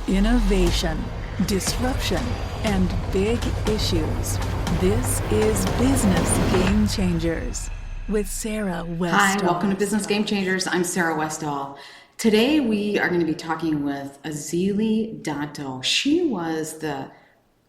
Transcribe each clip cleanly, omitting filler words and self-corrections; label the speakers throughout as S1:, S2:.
S1: Innovation, disruption, and big issues. This is Business Game Changers with Sarah Westall.
S2: Hi, welcome to Business Game Changers. I'm Sarah Westall. Today we are going to be talking with Ezili Donto. She was the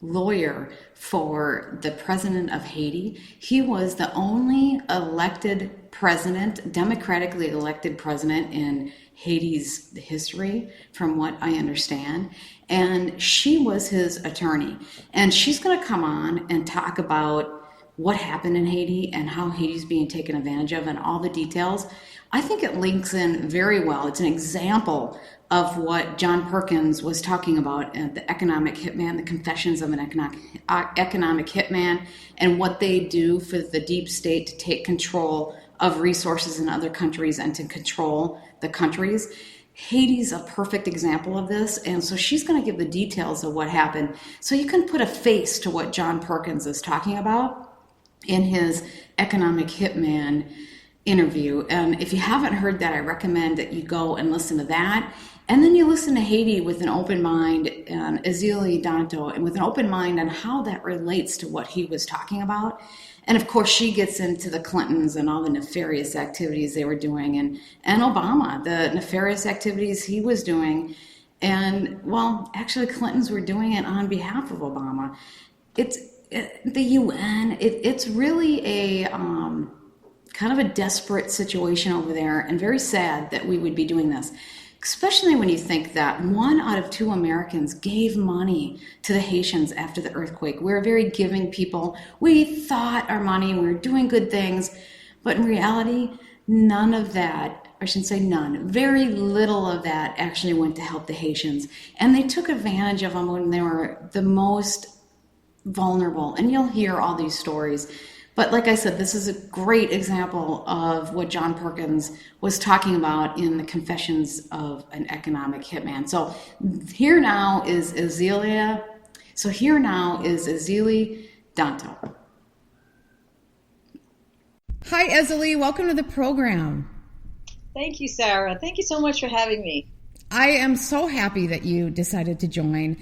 S2: lawyer for the president of Haiti. He was the only elected president, democratically elected president in Haiti's history, from what I understand. And she was his attorney. And she's going to come on and talk about what happened in Haiti and how Haiti's being taken advantage of and all the details. I think it links in very well. It's an example of what John Perkins was talking about at the Economic Hitman, the Confessions of an Economic Hitman, and what they do for the deep state to take control of resources in other countries and to control the countries. Haiti's a perfect example of this, and so she's going to give the details of what happened so you can put a face to what John Perkins is talking about in his Economic Hitman interview. And if you haven't heard that, I recommend that you go and listen to that. And then you listen to Haiti with an open mind, and Ezili Donto, and with an open mind on how that relates to what he was talking about. And of course, she gets into the Clintons and all the nefarious activities they were doing, and Obama, the nefarious activities he was doing. And, well, actually, Clintons were doing it on behalf of Obama. The UN, it's really a kind of a desperate situation over there, and very sad that we would be doing this. Especially when you think that 1 out of 2 Americans gave money to the Haitians after the earthquake. We're a very giving people. We thought our money, we were doing good things, but in reality, none of that, I shouldn't say none, very little of that actually went to help the Haitians. And they took advantage of them when they were the most vulnerable. And you'll hear all these stories. But like I said, this is a great example of what John Perkins was talking about in the Confessions of an Economic Hitman. So here now is Ezili Donto.
S3: Hi, Ezili. Welcome to the program.
S4: Thank you, Sarah. Thank you so much for having me.
S3: I am so happy that you decided to join.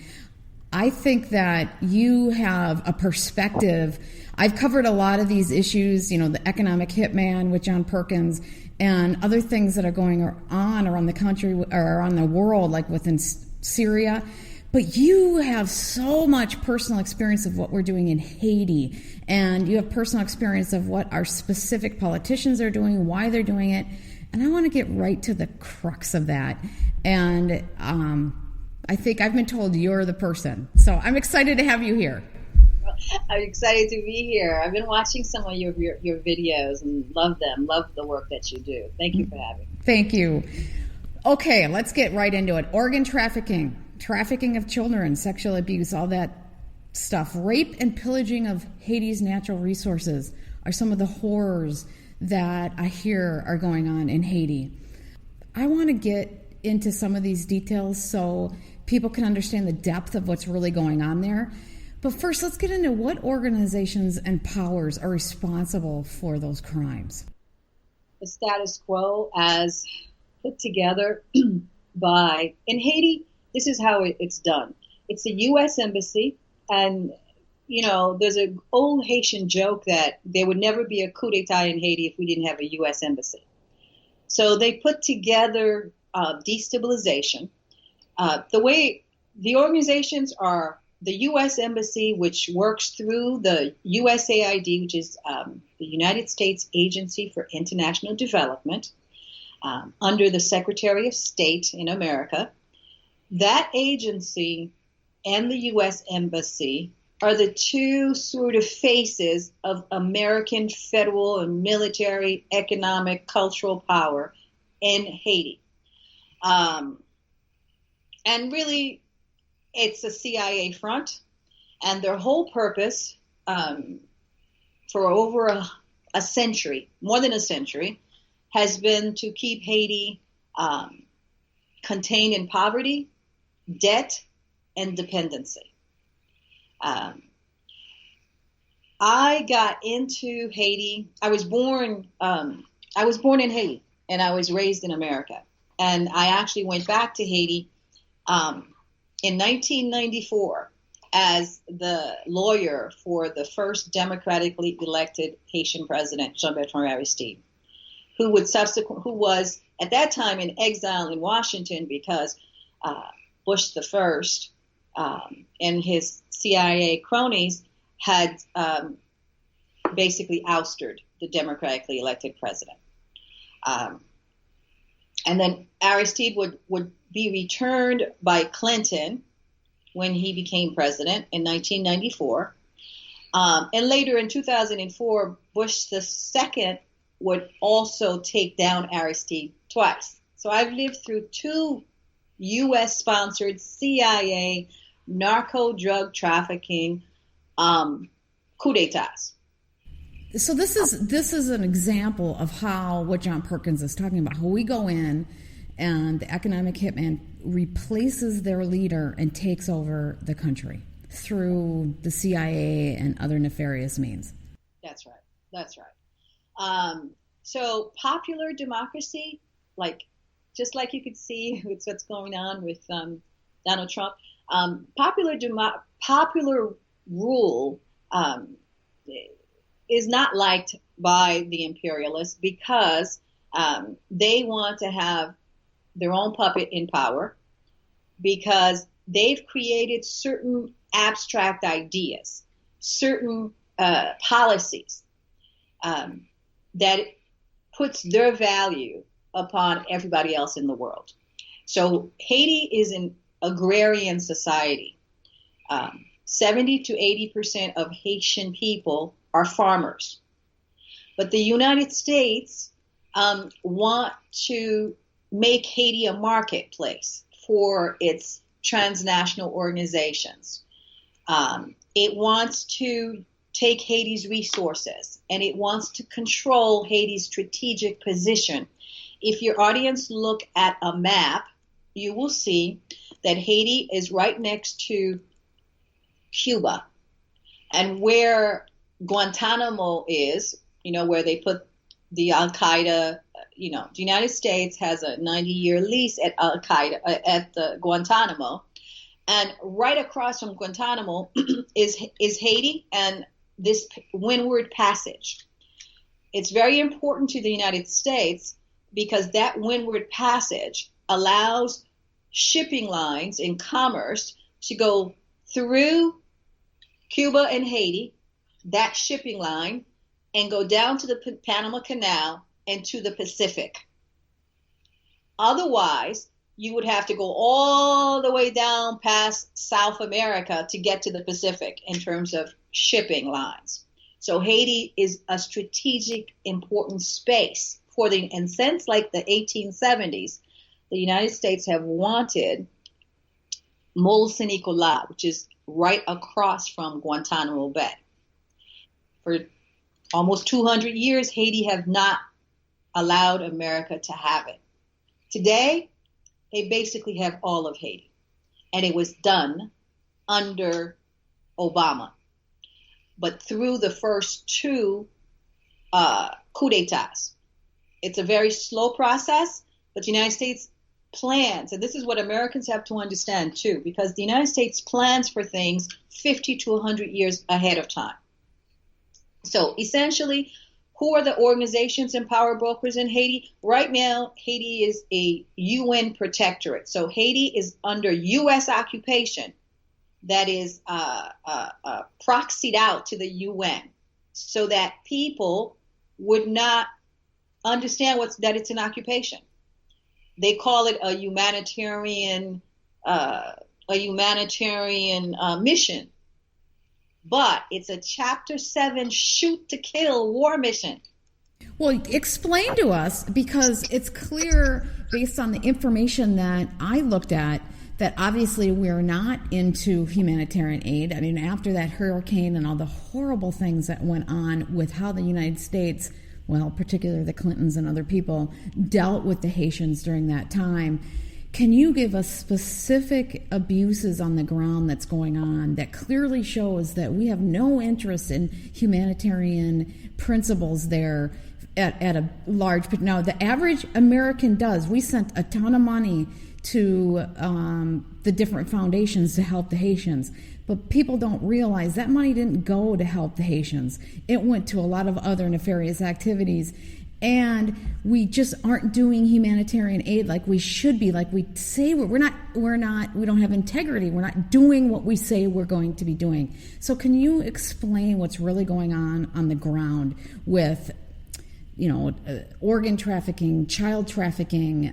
S3: I think that you have a perspective. I've covered a lot of these issues, the Economic Hitman with John Perkins and other things that are going on around the country or around the world, like within Syria. But you have so much personal experience of what we're doing in Haiti, and you have personal experience of what our specific politicians are doing, why they're doing it. And I want to get right to the crux of that. And I think I've been told you're the person. So I'm excited to have you here.
S4: I'm excited to be here. I've been watching some of your videos and love them. Love the work that you do. Thank you for having me.
S3: Thank you. Okay, let's get right into it. Organ trafficking of children, sexual abuse, all that stuff. Rape and pillaging of Haiti's natural resources are some of the horrors that I hear are going on in Haiti. I want to get into some of these details so people can understand the depth of what's really going on there. But first, let's get into what organizations and powers are responsible for those crimes.
S4: The status quo as put together in Haiti, this is how it's done. It's the U.S. Embassy, and, there's an old Haitian joke that there would never be a coup d'etat in Haiti if we didn't have a U.S. Embassy. So they put together destabilization. The way the organizations are the U.S. Embassy, which works through the USAID, which is the United States Agency for International Development, under the Secretary of State in America. That agency and the U.S. Embassy are the two sort of faces of American federal and military, economic, cultural power in Haiti. And really, it's a CIA front, and their whole purpose for over a century, more than a century, has been to keep Haiti contained in poverty, debt, and dependency. I got into Haiti. I was born in Haiti, and I was raised in America. And I actually went back to Haiti in 1994 as the lawyer for the first democratically elected Haitian president, Jean-Bertrand Aristide, who was at that time in exile in Washington because Bush the First and his CIA cronies had basically ousted the democratically elected president. And then Aristide would be returned by Clinton when he became president in 1994. And later in 2004, Bush II would also take down Aristide twice. So I've lived through two U.S.-sponsored CIA narco-drug trafficking coup d'etats.
S3: So this is an example of how what John Perkins is talking about, how we go in and the economic hitman replaces their leader and takes over the country through the CIA and other nefarious means.
S4: That's right. So popular democracy, just like you could see with what's going on with Donald Trump, popular rule is not liked by the imperialists because they want to have their own puppet in power, because they've created certain abstract ideas, certain policies that puts their value upon everybody else in the world. So Haiti is an agrarian society. 70 to 80% of Haitian people are farmers. But the United States want to make Haiti a marketplace for its transnational organizations. It wants to take Haiti's resources, and it wants to control Haiti's strategic position. If your audience look at a map, you will see that Haiti is right next to Cuba. And where Guantanamo is, where they put the Al-Qaeda, the United States has a 90-year lease at Al-Qaeda, at the Guantanamo. And right across from Guantanamo is Haiti and this Windward Passage. It's very important to the United States because that Windward Passage allows shipping lines in commerce to go through Cuba and Haiti, that shipping line, and go down to the Panama Canal and to the Pacific. Otherwise, you would have to go all the way down past South America to get to the Pacific in terms of shipping lines. So Haiti is a strategic, important space for and since like the 1870s, the United States have wanted Mole Saint Nicolas, which is right across from Guantanamo Bay. For almost 200 years, Haiti have not allowed America to have it. Today, they basically have all of Haiti, and it was done under Obama. But through the first two coup d'etats, it's a very slow process, but the United States plans, and this is what Americans have to understand too, because the United States plans for things 50 to 100 years ahead of time. So essentially, who are the organizations and power brokers in Haiti? Right now, Haiti is a UN protectorate. So Haiti is under U.S. occupation that is proxied out to the UN so that people would not understand that it's an occupation. They call it a humanitarian mission. But it's a Chapter 7 shoot to kill war mission.
S3: Well, explain to us, because it's clear based on the information that I looked at that obviously we're not into humanitarian aid. I mean, after that hurricane and all the horrible things that went on with how the United States, well, particularly the Clintons and other people, dealt with the Haitians during that time. Can you give us specific abuses on the ground that's going on that clearly shows that we have no interest in humanitarian principles there at a large... Now, the average American does. We sent a ton of money to the different foundations to help the Haitians. But people don't realize that money didn't go to help the Haitians. It went to a lot of other nefarious activities. And we just aren't doing humanitarian aid like we should be, like we say we don't have integrity. We're not doing what we say we're going to be doing. So can you explain what's really going on the ground with, organ trafficking, child trafficking?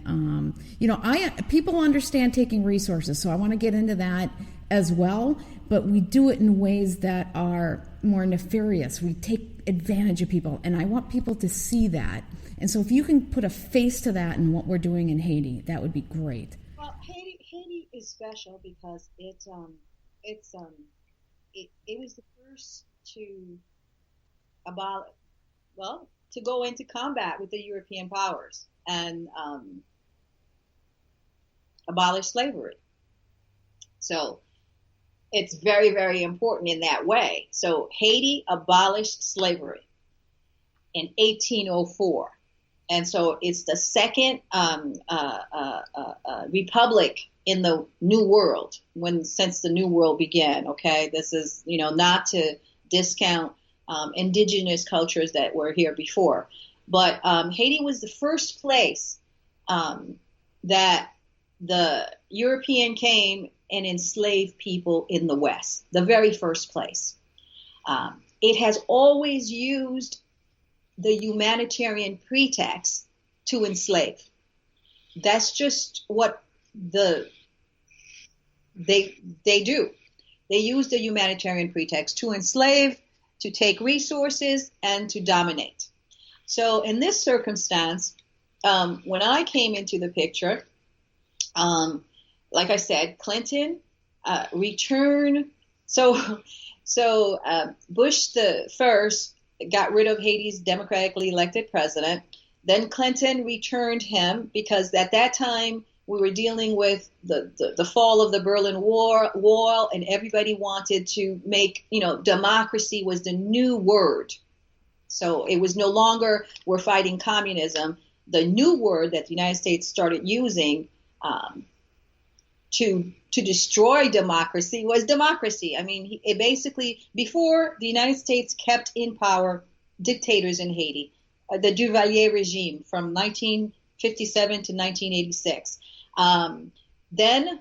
S3: People understand taking resources, so I want to get into that as well, but we do it in ways that are more nefarious. We take advantage of people, and I want people to see that. And so if you can put a face to that and what we're doing in Haiti, that would be great.
S4: Well, Haiti is special because it was the first to to go into combat with the European powers and abolish slavery. So it's very, very important in that way. So Haiti abolished slavery in 1804. And so it's the second republic in the New World since the New World began. Okay, this is not to discount indigenous cultures that were here before, but Haiti was the first place that the European came and enslaved people in the West. The very first place. It has always used the humanitarian pretext to enslave. That's just what they do. They use the humanitarian pretext to enslave, to take resources, and to dominate. So in this circumstance, when I came into the picture, like I said, Clinton returned. So Bush the first got rid of Haiti's democratically elected president. Then Clinton returned him because at that time we were dealing with the fall of the Berlin Wall, and everybody wanted to make, democracy was the new word. So it was no longer we're fighting communism. The new word that the United States started using to destroy democracy was democracy. I mean, it basically, before the United States kept in power dictators in Haiti, the Duvalier regime from 1957 to 1986. Then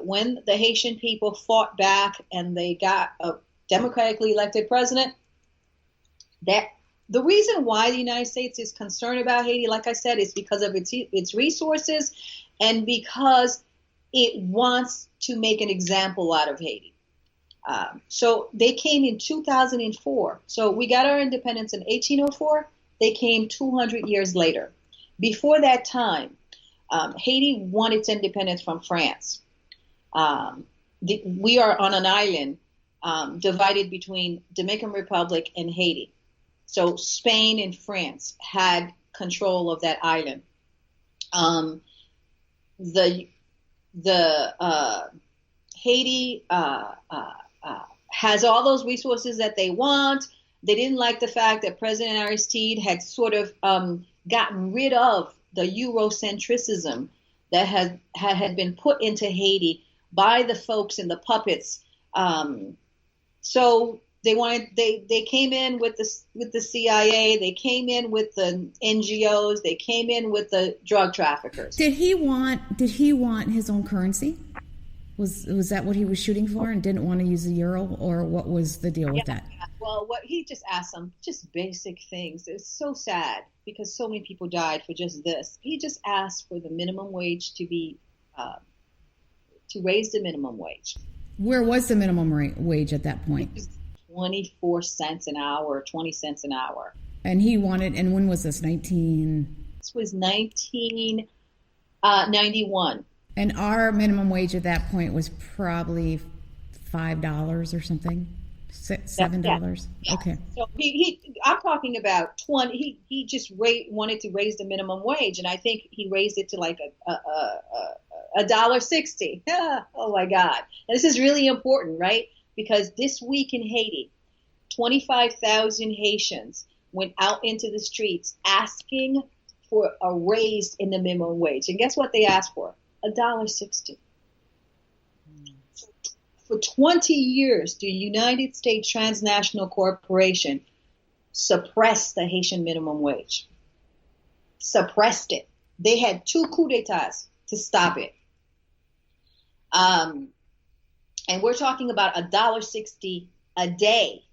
S4: when the Haitian people fought back and they got a democratically elected president, that the reason why the United States is concerned about Haiti, like I said, is because of its resources and because it wants to make an example out of Haiti. So they came in 2004. So we got our independence in 1804. They came 200 years later. Before that time, Haiti won its independence from France. We are on an island divided between Dominican Republic and Haiti. So Spain and France had control of that island. Haiti has all those resources that they want. They didn't like the fact that President Aristide had sort of gotten rid of the Eurocentrism that had been put into Haiti by the folks and the puppets. So they came in with the CIA. They came in with the NGOs. They came in with the drug traffickers.
S3: Did he want his own currency? Was that what he was shooting for, and didn't want to use the euro, or what was the deal with that?
S4: Yeah. Well, what he just asked some just basic things. It's so sad because so many people died for just this. He just asked for the minimum wage to raise the minimum wage.
S3: Where was the minimum wage at that point?
S4: It was 24 cents an hour, 20 cents an hour.
S3: And he wanted, and when was this?
S4: This was 1991.
S3: And our minimum wage at that point was probably $5 or something, $7.
S4: Yeah.
S3: Okay.
S4: So I'm talking about 20. He just wanted to raise the minimum wage, and I think he raised it to like $1.60. Oh my God! And this is really important, right? Because this week in Haiti, 25,000 Haitians went out into the streets asking for a raise in the minimum wage. And guess what they asked for? $1.60. For 20 years, the United States Transnational Corporation suppressed the Haitian minimum wage. Suppressed it. They had 2 coups d'etats to stop it. And we're talking about $1.60 a day.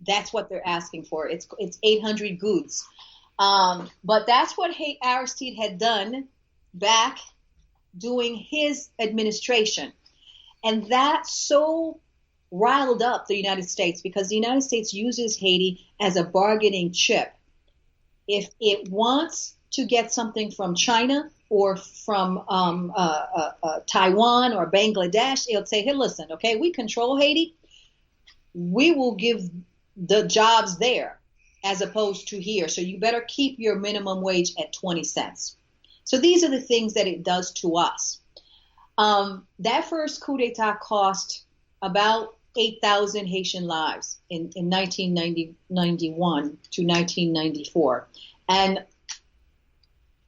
S4: That's what they're asking for. It's 800 goods. But that's what Aristide had done back during his administration. And that so riled up the United States because the United States uses Haiti as a bargaining chip. If it wants to get something from China or from Taiwan or Bangladesh, it'll say, hey, listen, okay, we control Haiti. We will give the jobs there as opposed to here. So you better keep your minimum wage at 20 cents. So these are the things that it does to us. That first coup d'etat cost about 8,000 Haitian lives in 1991 to 1994. And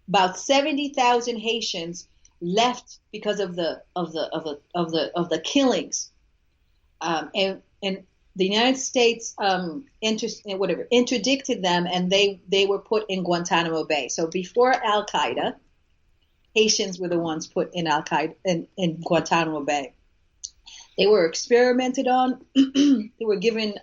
S4: about 70,000 Haitians left because of the killings. And the United States interdicted them, and they were put in Guantanamo Bay. So before Al Qaeda, Haitians were the ones put in Al Qaeda in Guantanamo Bay. They were experimented on. They were given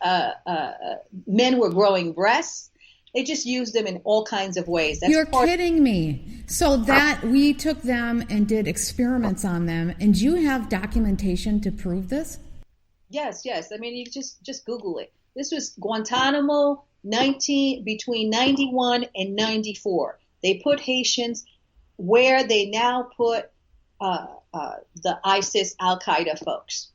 S4: men were growing breasts. They just used them in all kinds of ways.
S3: You're kidding me. So that we took them and did experiments on them, and do you have documentation to prove this?
S4: Yes. I mean, you just Google it. This was Guantanamo between 91 and 94. They put Haitians where they now put the ISIS, Al-Qaeda folks.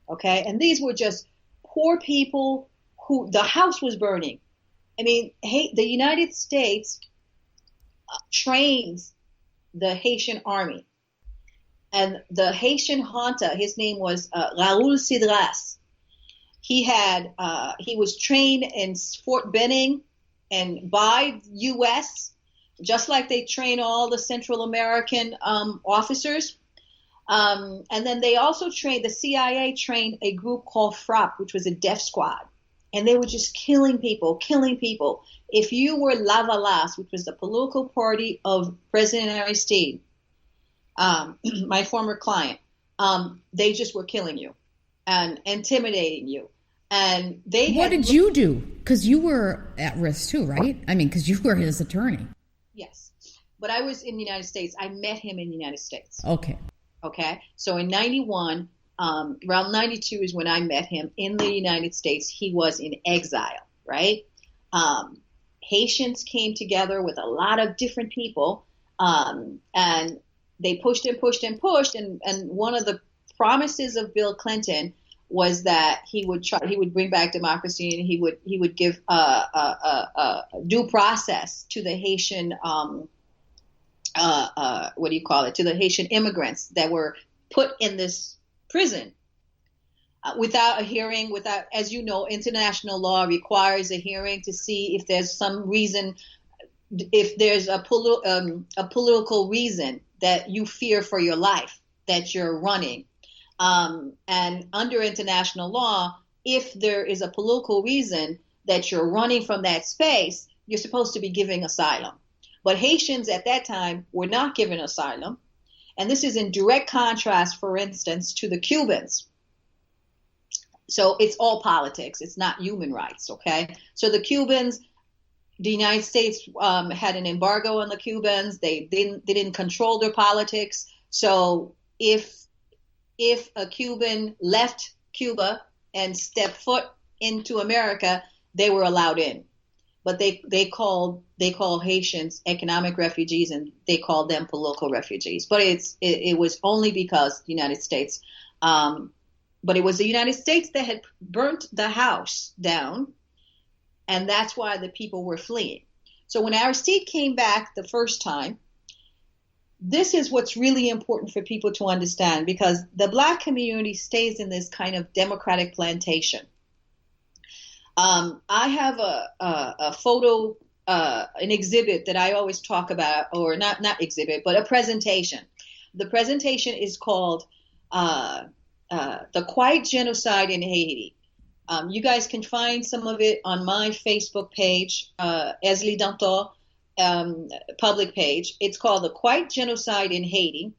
S4: Okay? And these were just poor people who the house was burning. I mean, the United States trains the Haitian army. And the Haitian Junta, his name was Raoul Cedras. He was trained in Fort Benning and by U.S., just like they train all the Central American officers. And then they also the CIA trained a group called FRAP, which was a death squad. And they were just killing people. If you were Lavalas, which was the political party of President Aristide, my former client, they just were killing you and intimidating you. And
S3: what did you do? Because you were at risk too, right? I mean, because you were his attorney.
S4: Yes. But I was in the United States. I met him in the United States.
S3: Okay.
S4: So in 91, around 92 is when I met him in the United States. He was in exile, right? Haitians came together with a lot of different people, and they pushed and pushed and pushed. And one of the promises of Bill Clinton was that he would bring back democracy, and he would give due process to the Haitian to the Haitian immigrants that were put in this prison without a hearing, as you know, international law requires a hearing to see if there's some reason, if there's a political reason that you fear for your life, that you're running. And under international law, if there is a political reason that you're running from that space, you're supposed to be giving asylum. But Haitians at that time were not given asylum. And this is in direct contrast, for instance, to the Cubans. So it's all politics. It's not human rights, okay? So the Cubans, the United States had an embargo on the Cubans. They didn't control their politics. So if a Cuban left Cuba and stepped foot into America, they were allowed in. But they called Haitians economic refugees, and they called them political refugees. But it was only because the United States, but it was the United States that had burnt the house down, and that's why the people were fleeing. So when Aristide came back the first time, this is what's really important for people to understand, because the Black community stays in this kind of democratic plantation. I have a photo an exhibit that I always talk about, or not exhibit, but a presentation. The presentation is called The Quiet Genocide in Haiti. You guys can find some of it on my Facebook page, Ezili Donto public page. It's called The Quiet Genocide in Haiti,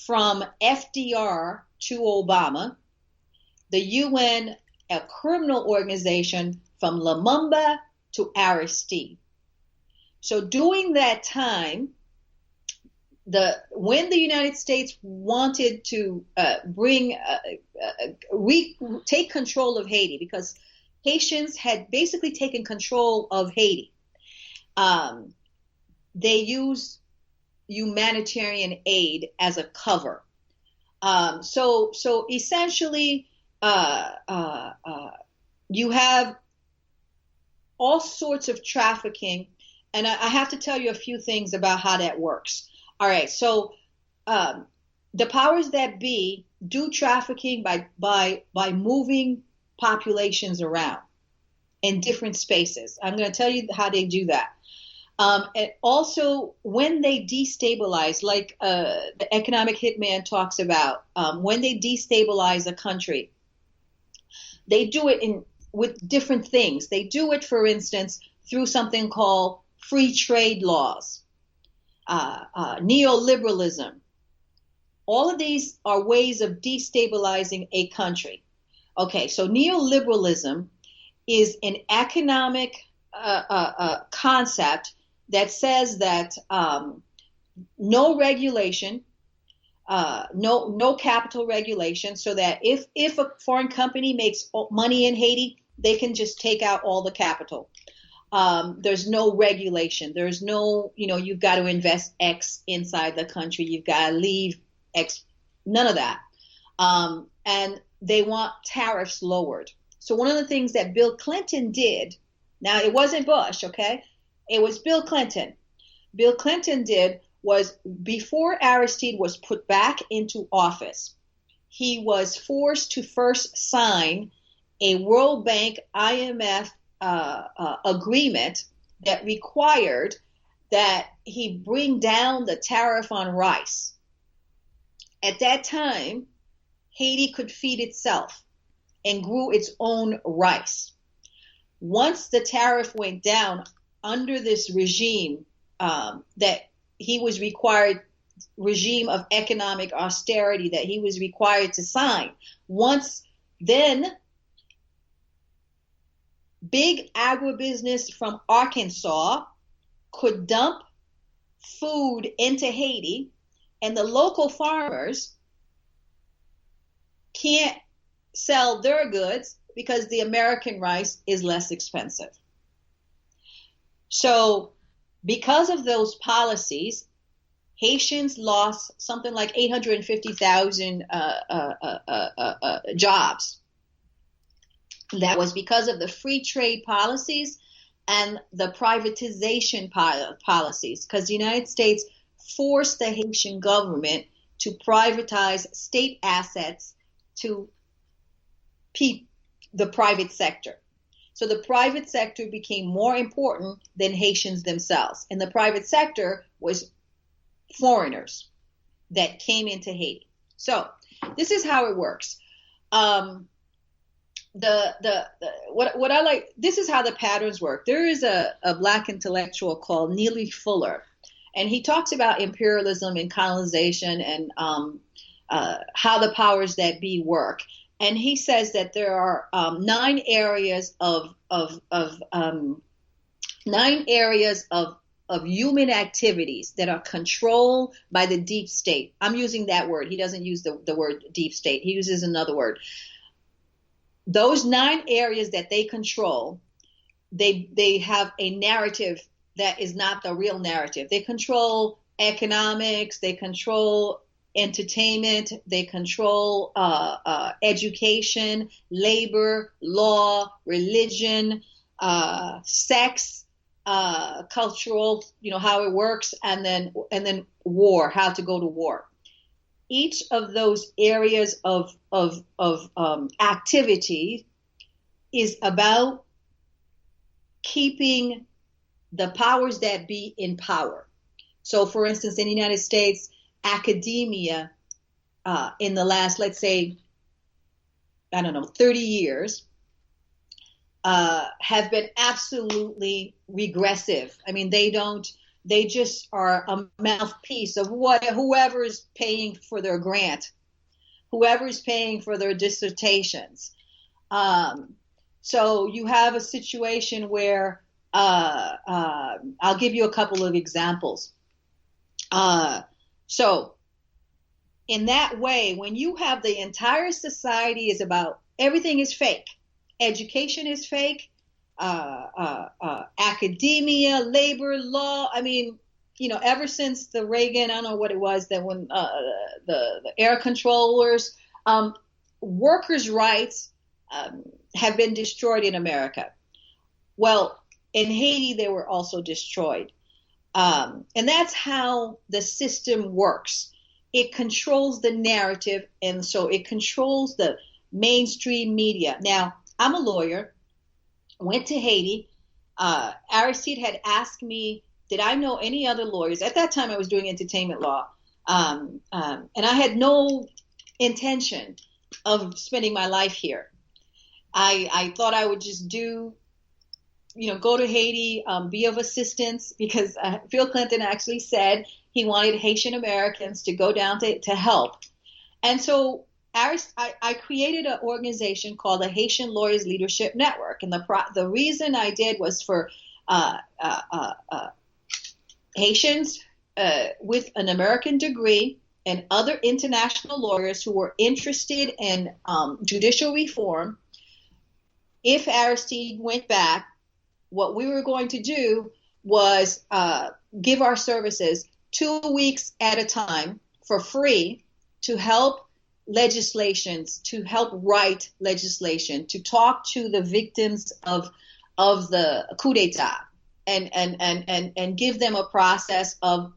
S4: from FDR to Obama, the UN, a criminal organization, from Lumumba to Aristide. So during that time, when the United States wanted to take control of Haiti, because Haitians had basically taken control of Haiti, they used humanitarian aid as a cover. So essentially, you have all sorts of trafficking, and I have to tell you a few things about how that works. All right, so the powers that be do trafficking by moving populations around in different spaces. I'm going to tell you how they do that. And also, when they destabilize, like the economic hitman talks about, when they destabilize a country, they do it with different things. They do it, for instance, through something called free trade laws, neoliberalism. All of these are ways of destabilizing a country. Okay, so neoliberalism is an economic concept that says that no regulation, no capital regulation, so that if a foreign company makes money in Haiti, they can just take out all the capital. There's no regulation. There's no, you've got to invest X inside the country. You've got to leave X. None of that. And they want tariffs lowered. So one of the things that Bill Clinton did, now it wasn't Bush, okay? It was Bill Clinton. Bill Clinton did was, before Aristide was put back into office, he was forced to first sign a World Bank IMF agreement that required that he bring down the tariff on rice. At that time, Haiti could feed itself and grew its own rice. Once the tariff went down under this regime that he was required, regime of economic austerity that he was required to sign, once then, big agribusiness from Arkansas could dump food into Haiti, and the local farmers can't sell their goods because the American rice is less expensive. So because of those policies, Haitians lost something like 850,000 jobs. That was because of the free trade policies and the privatization policies, because the United States forced the Haitian government to privatize state assets to the private sector. So the private sector became more important than Haitians themselves. And the private sector was foreigners that came into Haiti. So this is how it works. What I like, this is how the patterns work. There is a black intellectual called Neely Fuller, and he talks about imperialism and colonization and how the powers that be work. And he says that there are 9 areas of human activities that are controlled by the deep state. I'm using that word. He doesn't use the word deep state. He uses another word. Those 9 areas that they control, they have a narrative that is not the real narrative. They control economics. They control entertainment, they control education, labor, law, religion, sex, cultural, how it works, and then war, how to go to war. Each of those areas of activity is about keeping the powers that be in power. So, for instance, in the United States, academia in the last, let's say, 30 years, have been absolutely regressive. I mean, they just are a mouthpiece of whoever is paying for their grant, whoever is paying for their dissertations. So you have a situation where, I'll give you a couple of examples. So in that way, when you have the entire society is about, everything is fake. Education is fake. Academia, labor law. I mean, ever since the Reagan, I don't know what it was, that when the air controllers, workers' rights have been destroyed in America. Well, in Haiti, they were also destroyed. And that's how the system works. It controls the narrative, and so it controls the mainstream media. Now, I'm a lawyer, went to Haiti. Aristide had asked me, did I know any other lawyers? At that time, I was doing entertainment law. And I had no intention of spending my life here. I thought I would just go to Haiti, be of assistance, because Bill Clinton actually said he wanted Haitian Americans to go down to help. And so I created an organization called the Haitian Lawyers Leadership Network. And the reason I did was for Haitians with an American degree and other international lawyers who were interested in judicial reform. If Aristide went back, what we were going to do was give our services 2 weeks at a time for free to help legislations, to help write legislation, to talk to the victims of the coup d'etat, and give them a process of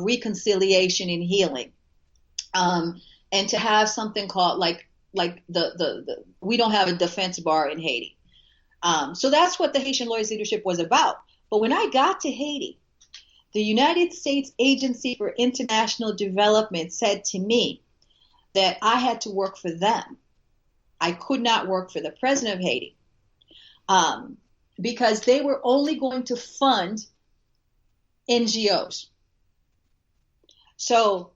S4: reconciliation and healing, and to have something called like the we don't have a defense bar in Haiti. So that's what the Haitian Lawyers Leadership was about. But when I got to Haiti, the United States Agency for International Development said to me that I had to work for them. I could not work for the president of Haiti, because they were only going to fund NGOs. So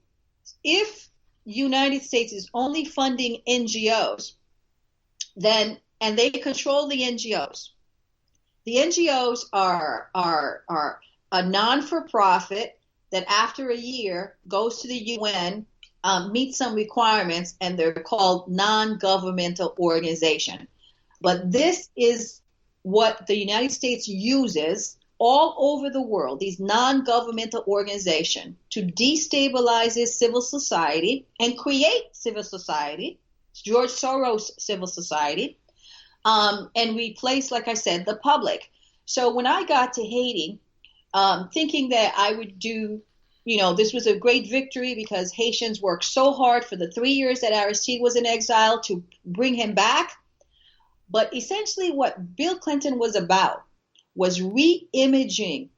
S4: if United States is only funding NGOs, then, and they control the NGOs. The NGOs are a non-for-profit that after a year goes to the UN, meets some requirements, and they're called non-governmental organization. But this is what the United States uses all over the world, these non-governmental organizations, to destabilize its civil society and create civil society, George Soros civil society, and replace, like I said, the public. So when I got to Haiti, thinking that I would do, this was a great victory because Haitians worked so hard for the 3 years that Aristide was in exile to bring him back. But essentially what Bill Clinton was about was re-imaging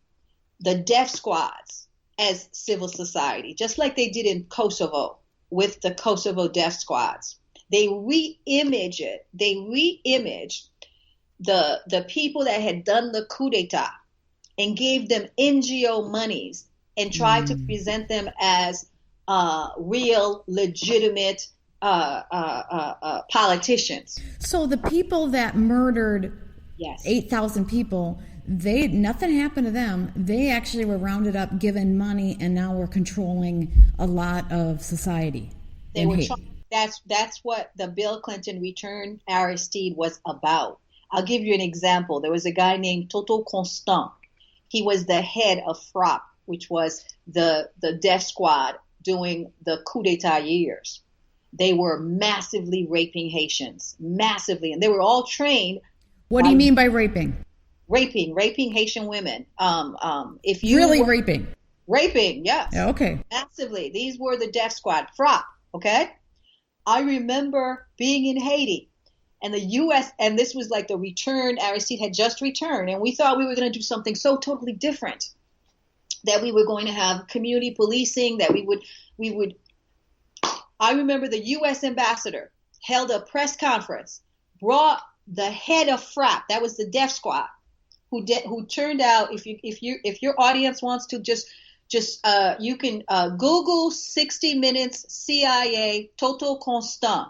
S4: the death squads as civil society, just like they did in Kosovo with the Kosovo death squads. They re-image it. They re-imaged the people that had done the coup d'etat and gave them NGO monies and tried to present them as real, legitimate politicians.
S3: So the people that murdered
S4: Yes.
S3: 8,000 people, nothing happened to them. They actually were rounded up, given money, and now we're controlling a lot of society.
S4: They were that's what the Bill Clinton return Aristide was about. I'll give you an example. There was a guy named Toto Constant. He was the head of FROP, which was the death squad during the coup d'etat years. They were massively raping Haitians, massively, and they were all trained.
S3: What do you mean by raping?
S4: Raping Haitian women. If you
S3: really raping,
S4: yes.
S3: Yeah, okay,
S4: Massively. These were the death squad, FROP. Okay, I remember being in Haiti And the U.S., and this was like the return, Aristide had just returned, and we thought we were going to do something so totally different, that we were going to have community policing, that we would, I remember the U.S. ambassador held a press conference, brought the head of FRAP, that was the death squad, who turned out, if your audience wants to just you can Google 60 Minutes CIA Toto Constant.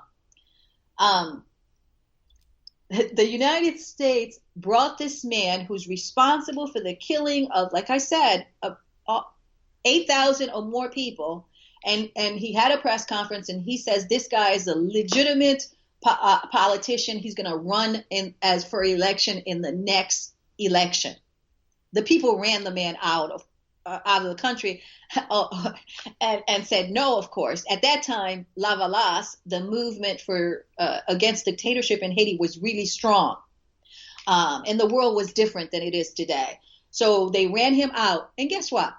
S4: The United States brought this man who's responsible for the killing of, like I said, 8,000 or more people, and he had a press conference, and he says this guy is a legitimate politician. He's going to run as for election in the next election. The people ran the man out of the country and said no, of course. At that time, Lavalas, the movement for against dictatorship in Haiti, was really strong. And the world was different than it is today. So they ran him out. And guess what?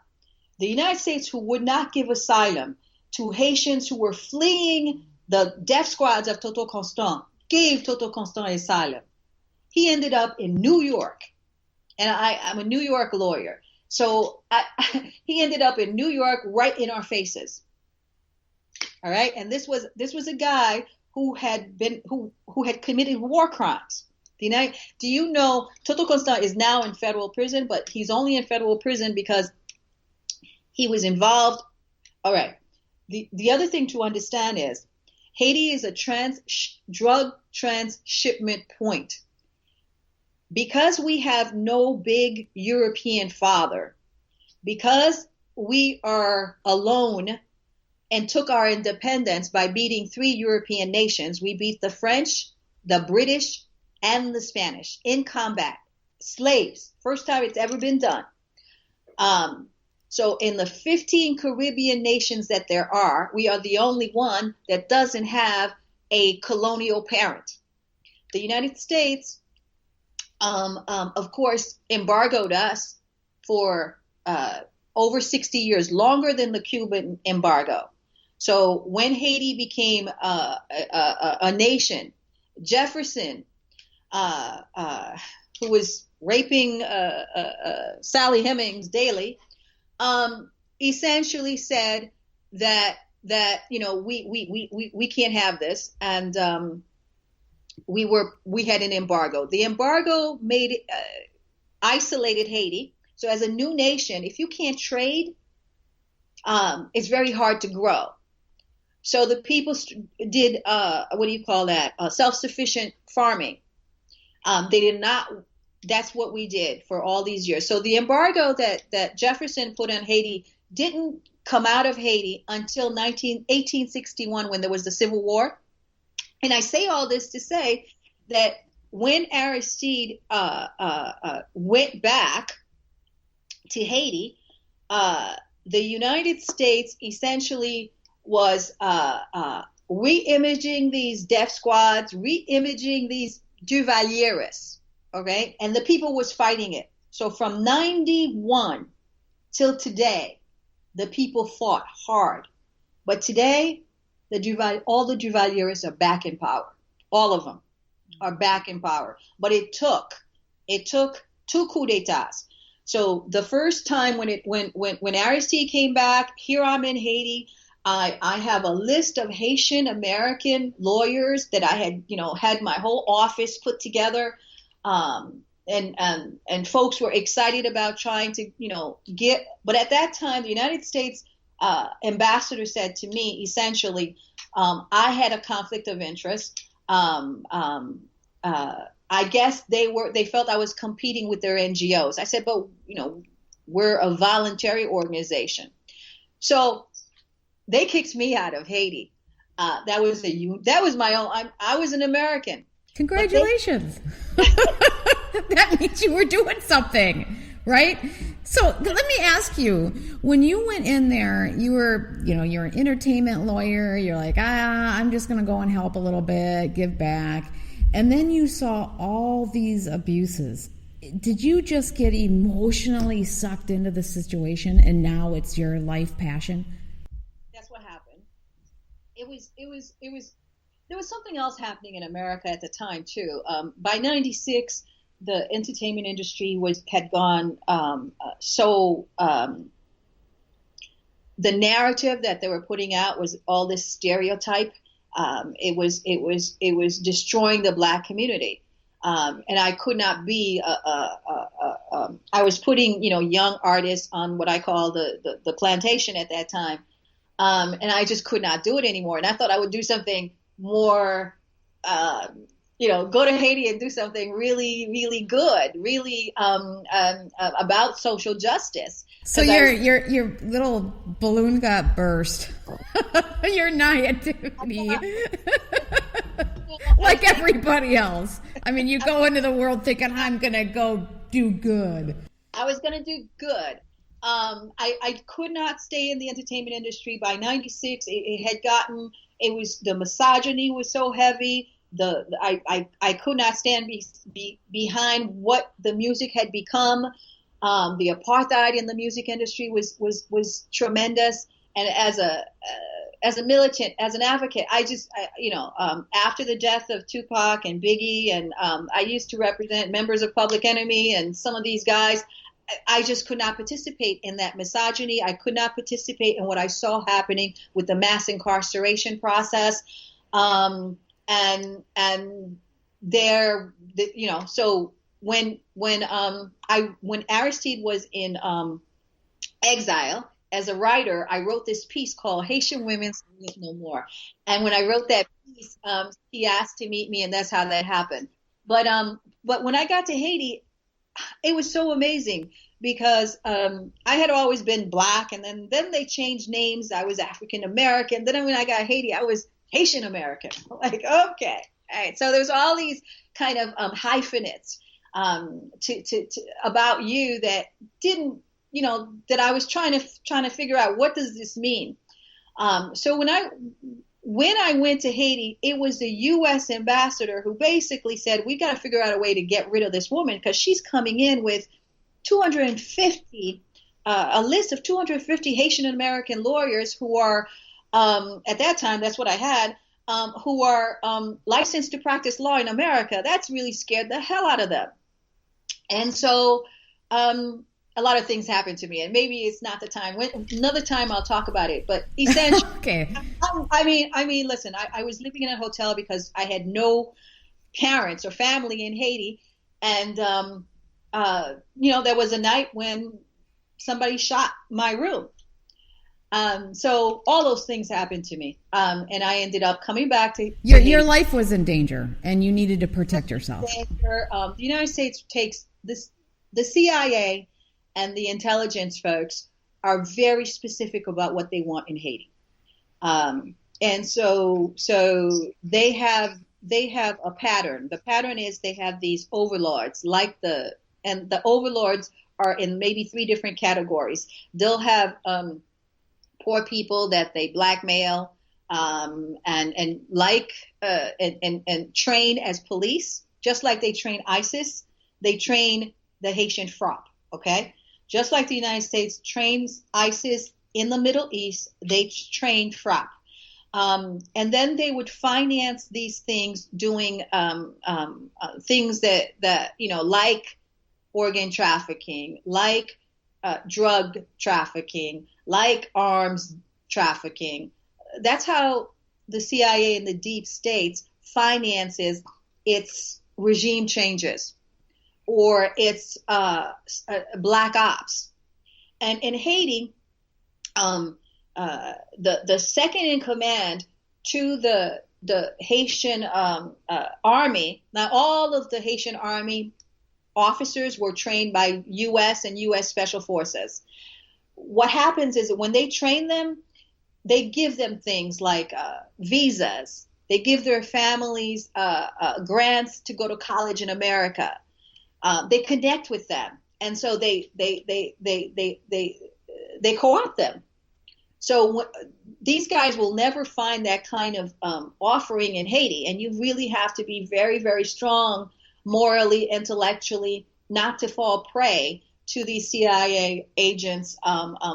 S4: The United States, who would not give asylum to Haitians who were fleeing the death squads of Toto Constant, gave Toto Constant asylum. He ended up in New York. And I'm a New York lawyer. So he ended up in New York, right in our faces. All right. And this was a guy who had committed war crimes. Do you know Toto Constant is now in federal prison, but he's only in federal prison because he was involved. All right. The other thing to understand is Haiti is a drug transshipment point. Because we have no big European father, because we are alone and took our independence by beating 3 European nations, we beat the French, the British, and the Spanish in combat. Slaves, first time it's ever been done. So in the 15 Caribbean nations that there are, we are the only one that doesn't have a colonial parent. The United States, of course, embargoed us for over 60 years, longer than the Cuban embargo. So when Haiti became a nation, Jefferson, who was raping Sally Hemings daily, essentially said that we can't have this, and we had an embargo. The embargo isolated Haiti. So as a new nation, if you can't trade, it's very hard to grow. So the people did self-sufficient farming. They did not. That's what we did for all these years. So the embargo that Jefferson put on Haiti didn't come out of Haiti until 1861, when there was the Civil War. And I say all this to say that when Aristide went back to Haiti, the United States essentially was re-imaging these death squads, re-imaging these Duvalieres, okay? And the people was fighting it. So from 91 till today, the people fought hard. But today, all the Duvalieres are back in power. All of them are back in power. But it took 2 coups d'etats. So the first time when Aristide came back, here I'm in Haiti. I have a list of Haitian American lawyers that I had my whole office put together, and folks were excited about trying to get. But at that time, the United States ambassador said to me, essentially, I had a conflict of interest. I guess they felt I was competing with their NGOs. I said, but we're a voluntary organization. So they kicked me out of Haiti. That was my own. I was an American.
S3: Congratulations. That means you were doing something, right? So let me ask you, when you went in there, you're an entertainment lawyer. You're like, I'm just going to go and help a little bit, give back. And then you saw all these abuses. Did you just get emotionally sucked into the situation, and now it's your life passion?
S4: That's what happened. It was there was something else happening in America at the time too. By '96, the entertainment industry had gone the narrative that they were putting out was all this stereotype. It was destroying the Black community, and I could not be. I was putting young artists on what I call the plantation at that time, and I just could not do it anymore. And I thought I would do something more. Go to Haiti and do something really, really good, really about social justice.
S3: So your little balloon got burst. Your naivety, like everybody else. I mean, you go into the world thinking, I'm going to go do good.
S4: I was going to do good. I could not stay in the entertainment industry. By '96, it was the misogyny was so heavy. I could not stand behind what the music had become. The apartheid in the music industry was tremendous. And as a militant, as an advocate, after the death of Tupac and Biggie, and I used to represent members of Public Enemy and some of these guys, I just could not participate in that misogyny. I could not participate in what I saw happening with the mass incarceration process. So when Aristide was in exile as a writer, I wrote this piece called Haitian Women Sleep No More. And when I wrote that piece, he asked to meet me, and that's how that happened. But when I got to Haiti, it was so amazing because I had always been Black, and then they changed names. I was African American. Then when I got Haiti, I was Haitian American. Like, okay, all right. So there's all these kind of hyphenates to about you that didn't, that I was trying to figure out, what does this mean? So when I went to Haiti, it was the U.S. ambassador who basically said, we got to figure out a way to get rid of this woman because she's coming in with 250, a list of 250 Haitian American lawyers who are, at that time, that's what I had, who are licensed to practice law in America. That's really scared the hell out of them. And so a lot of things happened to me, and maybe it's not the time. Another time I'll talk about it. But essentially,
S3: okay.
S4: I mean, listen, I was living in a hotel because I had no parents or family in Haiti, and there was a night when somebody shot my room. So all those things happened to me, and I ended up coming back to
S3: your life was in danger, and you needed to protect yourself.
S4: The United States takes this. The CIA and the intelligence folks are very specific about what they want in Haiti, and so they have a pattern. The pattern is they have these overlords, and the overlords are in maybe 3 different categories. They'll have poor people that they blackmail and train as police, just like they train ISIS. They train the Haitian FROP, okay? Just like the United States trains ISIS in the Middle East, they train FROP. And then they would finance these things doing things that like organ trafficking, like drug trafficking, like arms trafficking. That's how the CIA and the deep states finances its regime changes or its black ops. And in Haiti, the second in command to the Haitian army. Now, all of the Haitian army officers were trained by U.S. and U.S. Special Forces. What happens is that when they train them, they give them things like visas. They give their families grants to go to college in America. They connect with them, and so they co-opt them. So these guys will never find that kind of offering in Haiti, and you really have to be very, very strong morally, intellectually, not to fall prey to these CIA agents'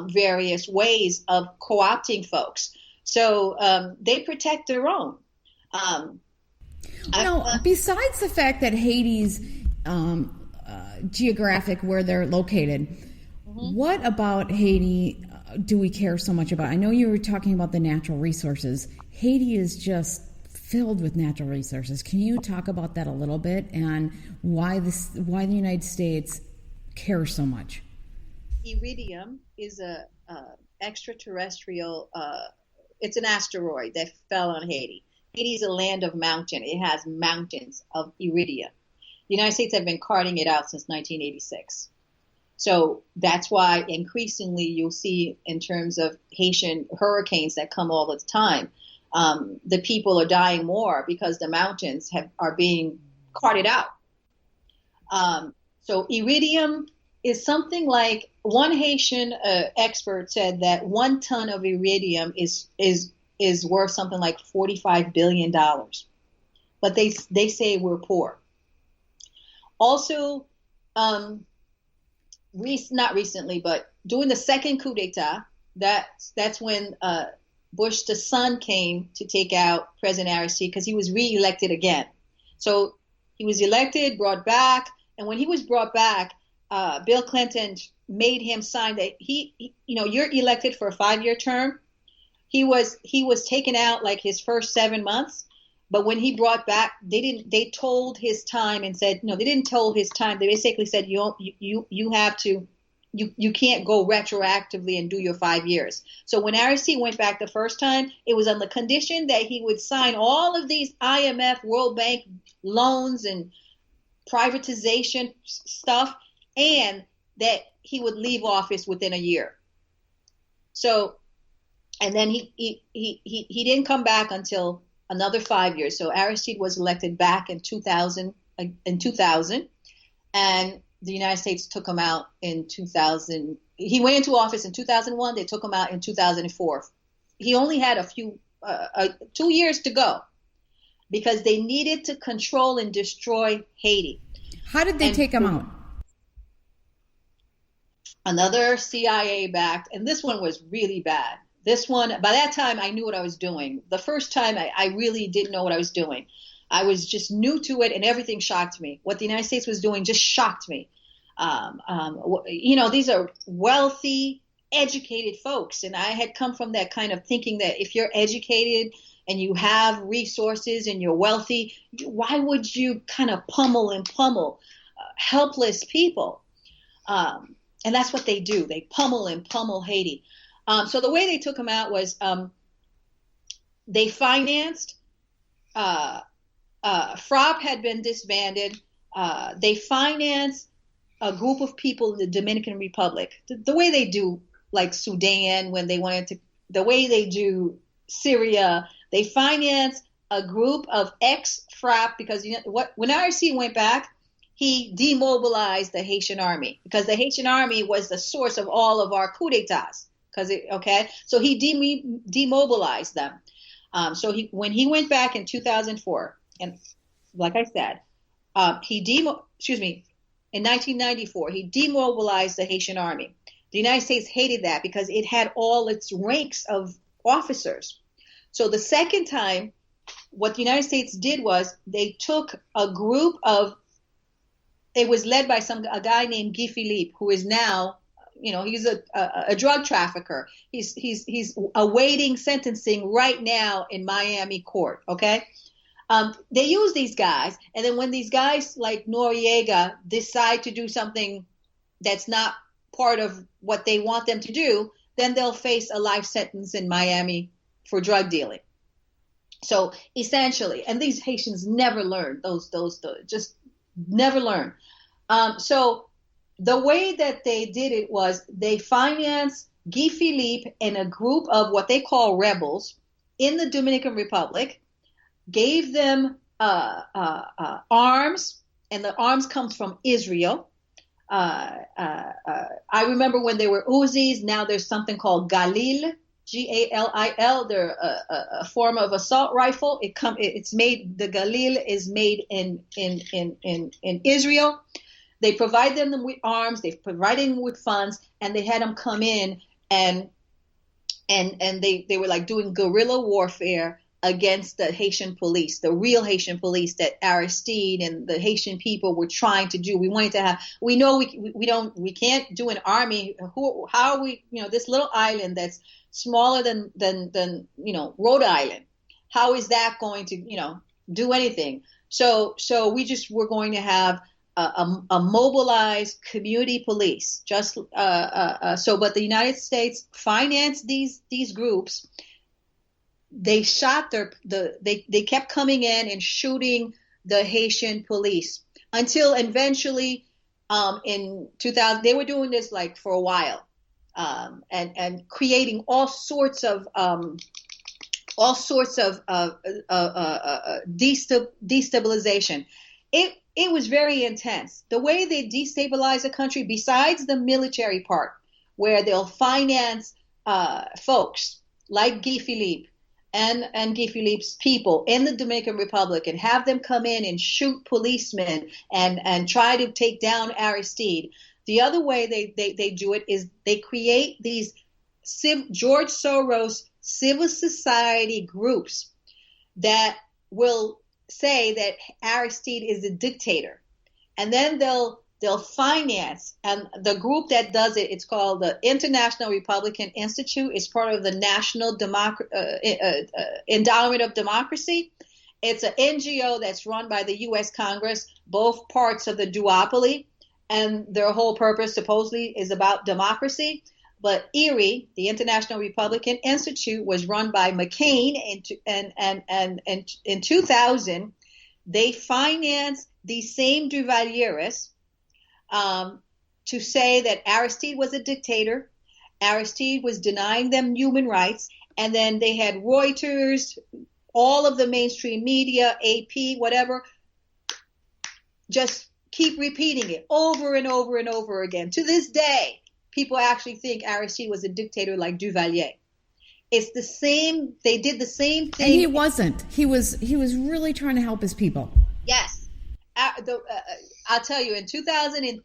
S4: various ways of co-opting folks. So they protect their own.
S3: Besides the fact that Haiti's geographic where they're located, what about Haiti do we care so much about? I know you were talking about the natural resources. Haiti is just filled with natural resources. Can you talk about that a little bit and why the United States cares so much?
S4: Iridium is a extraterrestrial. It's an asteroid that fell on Haiti. Haiti is a land of mountain. It has mountains of iridium. The United States have been carting it out since 1986. So that's why increasingly you'll see in terms of Haitian hurricanes that come all the time, the people are dying more because the mountains are being carted out. So iridium is something like, one Haitian expert said that 1 ton of iridium is worth something like $45 billion. But they say we're poor. Also, not recently, but during the second coup d'etat, that's when Bush the son came to take out President Aristide because he was reelected again. So he was elected, brought back, and when he was brought back, Bill Clinton made him sign that you're elected for a 5-year term. He was taken out like his first 7 months, but when he brought back, they told his time and said, no, they didn't tell his time. They basically said, you have to, you can't go retroactively and do your 5 years. So when Aristide went back the first time, it was on the condition that he would sign all of these IMF, World Bank loans and privatization stuff, and that he would leave office within a year. So, and then he didn't come back until another 5 years. So Aristide was elected back in 2000, and the United States took him out in 2000. He went into office in 2001. They took him out in 2004. He only had a few 2 years to go because they needed to control and destroy Haiti.
S3: How did they take him out?
S4: Another CIA-backed, and this one was really bad. This one, by that time, I knew what I was doing. The first time, I really didn't know what I was doing. I was just new to it, and everything shocked me. What the United States was doing just shocked me. These are wealthy, educated folks, and I had come from that kind of thinking that if you're educated and you have resources and you're wealthy, why would you kind of pummel helpless people? And that's what they do. They pummel Haiti. So the way they took him out was they financed, FROP had been disbanded. They financed a group of people in the Dominican Republic, the way they do like Sudan when they wanted to, the way they do Syria. They financed a group of ex-FROP because when RC went back, he demobilized the Haitian army because the Haitian army was the source of all of our coup d'etats. So he demobilized them. When he went back in 2004, and like I said, in 1994, he demobilized the Haitian army. The United States hated that because it had all its ranks of officers. So the second time, what the United States did was they took a group of, it was led by a guy named Guy Philippe, who is now, he's a drug trafficker. He's awaiting sentencing right now in Miami court. Okay. They use these guys. And then when these guys like Noriega decide to do something that's not part of what they want them to do, then they'll face a life sentence in Miami for drug dealing. So essentially, and these Haitians never learn those just never learn. So the way that they did it was they financed Guy Philippe and a group of what they call rebels in the Dominican Republic, gave them arms, and the arms comes from Israel. I remember when they were Uzis. Now there's something called Galil, Galil. They're a form of assault rifle. It's made. The Galil is made in Israel. They provide them with arms. They provide them with funds, and they had them come in and they were like doing guerrilla warfare against the Haitian police, the real Haitian police that Aristide and the Haitian people were trying to do. We wanted to have, we know we can't do an army. How are we, this little island that's smaller than Rhode Island. How is that going to, do anything? So we're going to have a mobilized community police. But the United States financed these groups. They shot they kept coming in and shooting the Haitian police until eventually in 2000 they were doing this like for a while and creating all sorts of destabilization. It was very intense. The way they destabilize a country, besides the military part, where they'll finance folks like Guy Philippe and Guy Philippe's people in the Dominican Republic and have them come in and shoot policemen and try to take down Aristide. The other way they do it is they create these George Soros civil society groups that will say that Aristide is a dictator, and then they'll finance, and the group that does it, it's called the International Republican Institute. It's part of the National Endowment of Democracy. It's an NGO that's run by the U.S. Congress, both parts of the duopoly, and their whole purpose supposedly is about democracy. But IRI, the International Republican Institute, was run by McCain, and in 2000, they financed these same Duvalierists to say that Aristide was a dictator. Aristide was denying them human rights. And then they had Reuters, all of the mainstream media, AP, whatever, just keep repeating it over and over and over again. To this day, people actually think Aristide was a dictator like Duvalier. It's the same. They did the same thing.
S3: And he wasn't. He was really trying to help his people.
S4: Yes. I'll tell you, in 2000,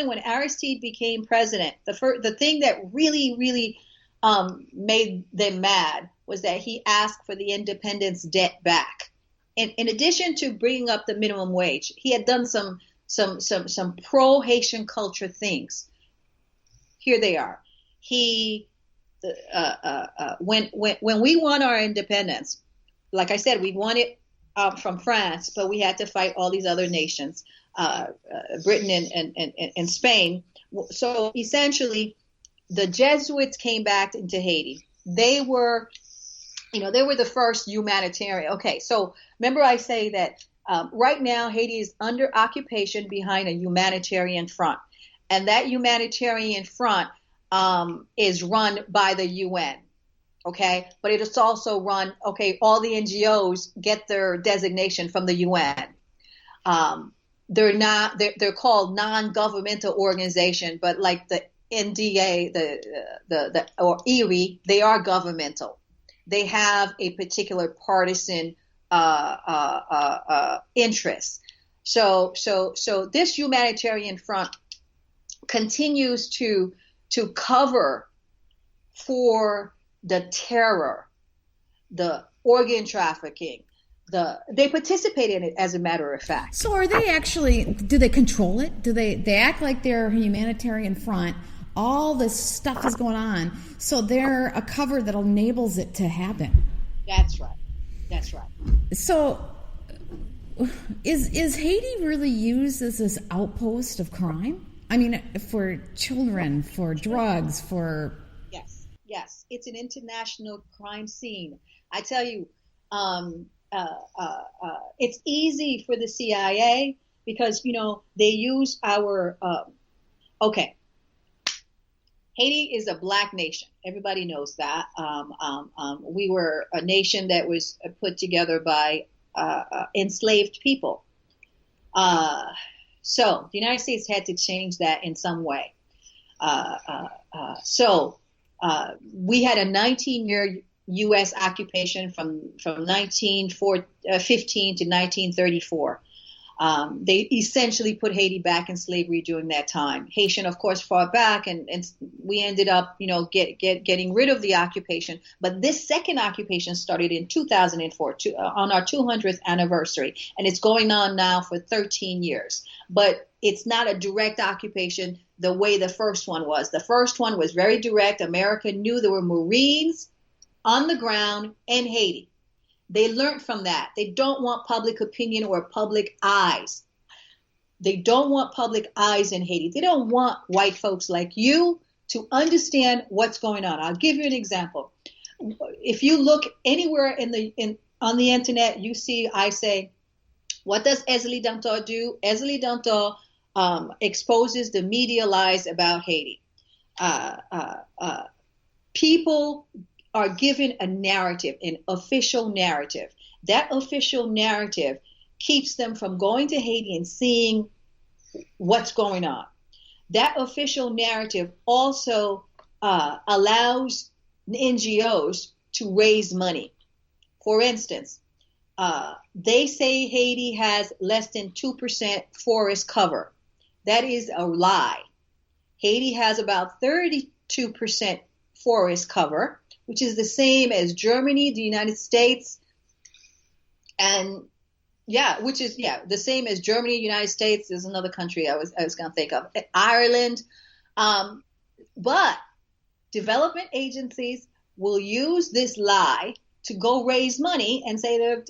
S4: when Aristide became president, the thing that really made them mad was that he asked for the independence debt back. In addition to bringing up the minimum wage, he had done some pro-Haitian culture things. Here they are. When we won our independence, like I said, we won it from France, but we had to fight all these other nations, Britain and Spain. So essentially, the Jesuits came back into Haiti. They were the first humanitarian. Okay, so remember I say that right now Haiti is under occupation behind a humanitarian front, and that humanitarian front is run by the UN. Okay, but it is also run. Okay, all the NGOs get their designation from the UN. They're called non-governmental organization, but like the NDA, or IRI, they are governmental. They have a particular partisan interest. So this humanitarian front continues to cover for the terror, the organ trafficking. They participate in it, as a matter of fact.
S3: So are they actually, do they control it? Do they act like they're a humanitarian front? All this stuff is going on, so they're a cover that enables it to happen.
S4: That's right.
S3: So is Haiti really used as this outpost of crime? I mean, for children, for drugs, for...
S4: Yes. It's an international crime scene. I tell you, it's easy for the CIA because, they use our... okay. Haiti is a black nation. Everybody knows that. We were a nation that was put together by enslaved people. So the United States had to change that in some way. We had a 19-year U.S. occupation from 1915 to 1934. They essentially put Haiti back in slavery during that time. Haitian, of course, fought back, and we ended up, getting rid of the occupation. But this second occupation started in 2004, on our 200th anniversary, and it's going on now for 13 years. But it's not a direct occupation the way the first one was. The first one was very direct. America knew there were Marines on the ground in Haiti. They learned from that. They don't want public opinion or public eyes. They don't want public eyes in Haiti. They don't want white folks like you to understand what's going on. I'll give you an example. If you look anywhere on the internet, you see I say, what does Ezili Dantò do? Ezili Dantò exposes the media lies about Haiti. People are given a narrative, an official narrative. That official narrative keeps them from going to Haiti and seeing what's going on. That official narrative also allows NGOs to raise money. For instance, they say Haiti has less than 2% forest cover. That is a lie. Haiti has about 32% forest cover, which is the same as Germany, the United States, and the same as Germany, United States. There's another country I was going to think of, Ireland. But development agencies will use this lie to go raise money and say they're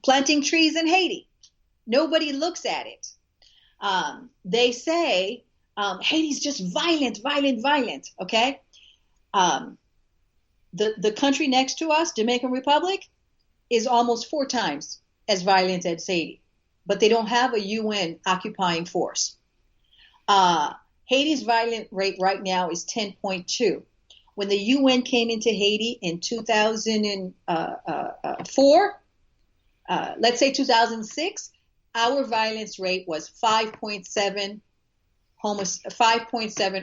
S4: planting trees in Haiti. Nobody looks at it. They say Haiti's just violent. Okay. The country next to us, Dominican Republic, is almost 4 times as violent as Haiti, but they don't have a UN occupying force. Haiti's violent rate right now is 10.2. When the UN came into Haiti in 2004, let's say 2006, our violence rate was 5.7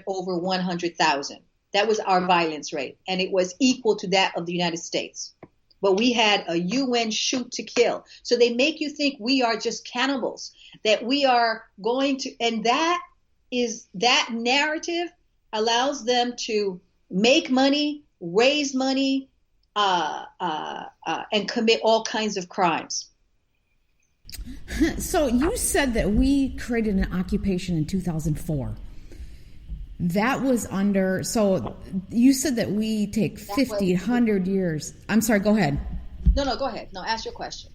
S4: over 100,000. That was our violence rate, and it was equal to that of the United States. But we had a UN shoot to kill. So they make you think we are just cannibals, that we are going to, and that narrative allows them to make money, raise money, and commit all kinds of crimes.
S3: So you said that we created an occupation in 2004. That was under, so you said that we take 50, 100 years. I'm sorry, go ahead.
S4: No, go ahead. No, ask your question.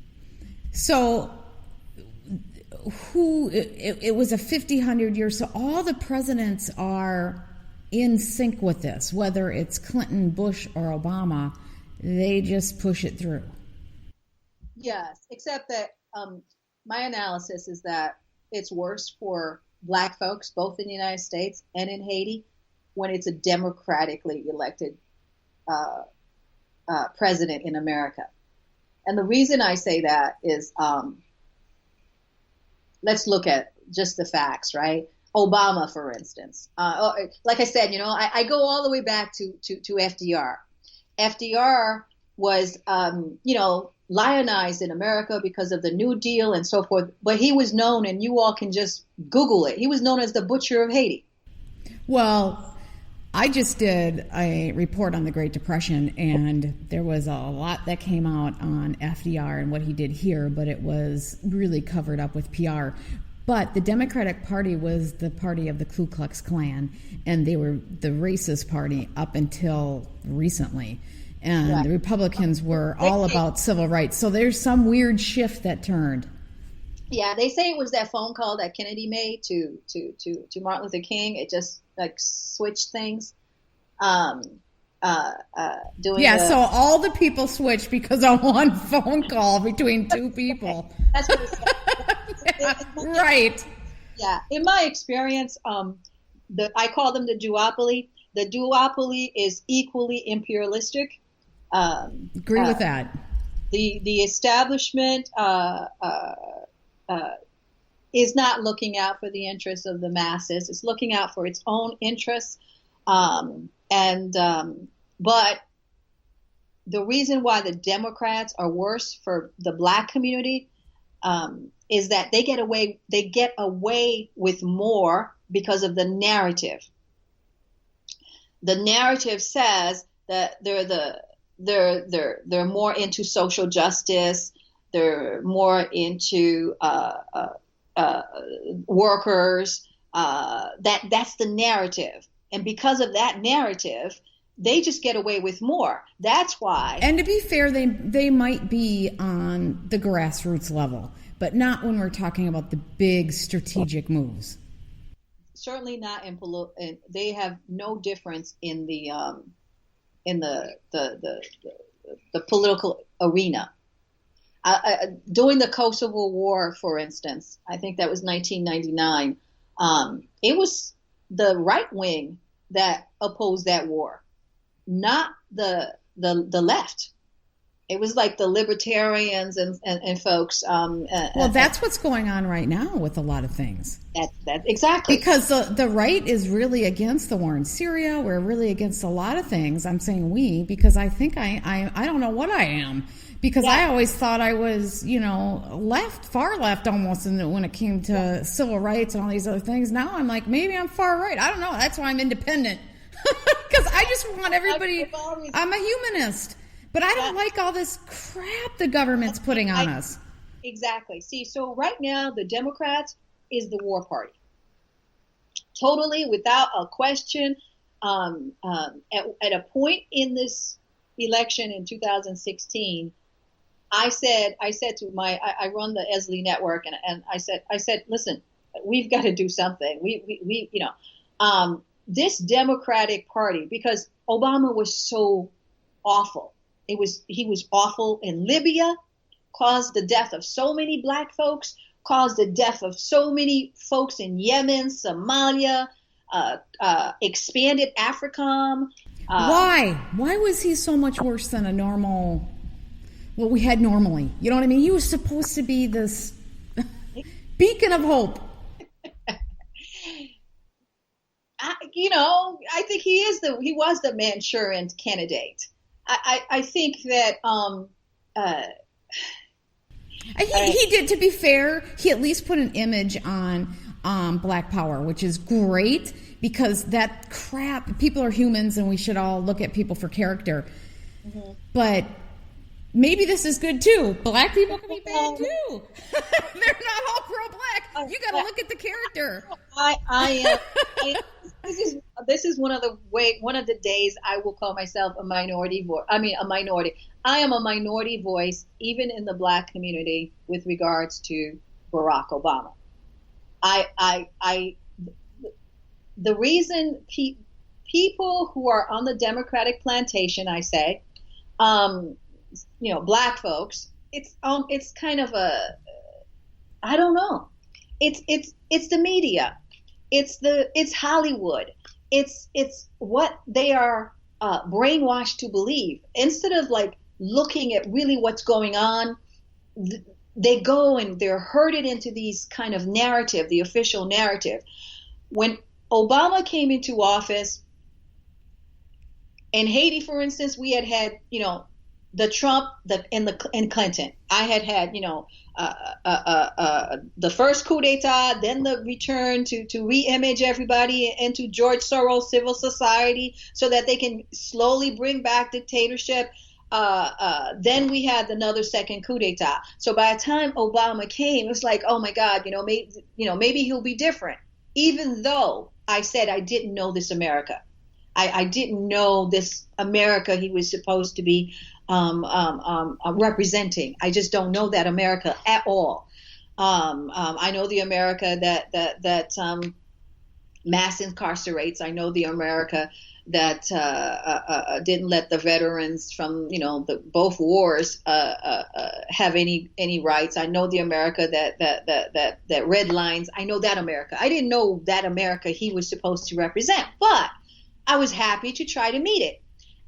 S3: So it was a 50, 100 years. So all the presidents are in sync with this, whether it's Clinton, Bush, or Obama, they just push it through.
S4: Yes, except that my analysis is that it's worse for Black folks, both in the United States and in Haiti, when it's a democratically elected president in America. And the reason I say that is, let's look at just the facts, right? Obama, for instance. Like I said, I go all the way back to FDR. FDR was, lionized in America because of the New Deal and so forth. But he was known, and you all can just Google it, he was known as the Butcher of Haiti.
S3: Well, I just did a report on the Great Depression, and there was a lot that came out on FDR and what he did here, but it was really covered up with PR. But the Democratic Party was the party of the Ku Klux Klan, and they were the racist party up until recently. And right. The Republicans were all about civil rights. So there's some weird shift that turned.
S4: Yeah, they say it was that phone call that Kennedy made to Martin Luther King. It just switched things. So
S3: all the people switched because of one phone call between two people.
S4: That's what it said.
S3: Right.
S4: Yeah, in my experience, I call them the duopoly. The duopoly is equally imperialistic.
S3: Agree with that.
S4: The establishment is not looking out for the interests of the masses. It's looking out for its own interests. But the reason why the Democrats are worse for the Black community is that they get away with more because of the narrative. The narrative says that they're more into social justice. They're more into workers. That's the narrative, and because of that narrative, they just get away with more. That's why.
S3: And to be fair, they might be on the grassroots level, but not when we're talking about the big strategic moves.
S4: Certainly not in they have no difference in the political arena. During the Kosovo War, for instance, I think that was 1999. It was the right wing that opposed that war, not the left. It was like the libertarians and folks.
S3: Well, that's what's going on right now with a lot of things.
S4: That exactly.
S3: Because the right is really against the war in Syria. We're really against a lot of things. I'm saying we because I think I don't know what I am. Because I always thought I was, left, far left almost when it came to civil rights and all these other things. Now I'm like, maybe I'm far right. I don't know. That's why I'm independent. Because I just want everybody, I'm a humanist. But I don't like all this crap the government's putting on us.
S4: Exactly. See, so right now, the Democrats is the war party. Totally, without a question. At a point in this election in 2016, I said to I run the Ezili network, and I said, listen, we've got to do something. We this Democratic Party, because Obama was so awful. He was awful in Libya, caused the death of so many black folks, caused the death of so many folks in Yemen, Somalia, expanded AFRICOM.
S3: Why was he so much worse than what we had normally? You know what I mean? He was supposed to be this beacon of hope.
S4: I think he was the Manchurian candidate. I think that
S3: he did. To be fair, he at least put an image on Black Power, which is great because that crap. People are humans, and we should all look at people for character. Mm-hmm. But maybe this is good too. Black people can be bad too. They're not all pro-black. You got to look at the character.
S4: This is one of the days I will call myself a minority voice. I mean, a minority. I am a minority voice, even in the black community, with regards to Barack Obama. The reason people who are on the Democratic plantation, I say, black folks, it's kind of I don't know. It's the media. It's Hollywood. It's what they are brainwashed to believe. Instead of like looking at really what's going on, they go and they're herded into these kind of narrative, the official narrative. When Obama came into office in Haiti, for instance, we had the Trump and Clinton. I had the first coup d'etat, then the return to re-image everybody into George Soros civil society so that they can slowly bring back dictatorship. Then we had another second coup d'etat. So by the time Obama came, it was like, oh my God, maybe he'll be different. Even though I said I didn't know this America. I didn't know this America he was supposed to be representing. I just don't know that America at all. I know the America that mass incarcerates. I know the America that didn't let the veterans from both wars have any rights. I know the America that red lines. I know that America. I didn't know that America he was supposed to represent, but I was happy to try to meet it.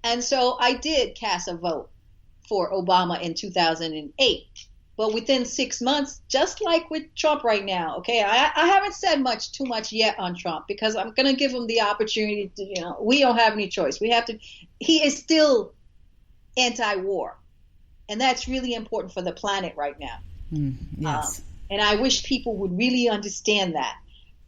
S4: And so I did cast a vote for Obama in 2008. But within 6 months, just like with Trump right now, okay, I haven't said too much yet on Trump because I'm going to give him the opportunity to, we don't have any choice. He is still anti-war. And that's really important for the planet right now.
S3: Yes.
S4: And I wish people would really understand that.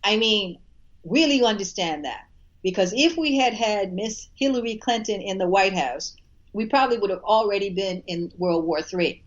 S4: I mean, really understand that. Because if we had had Miss Hillary Clinton in the White House, we probably would have already been in World War III.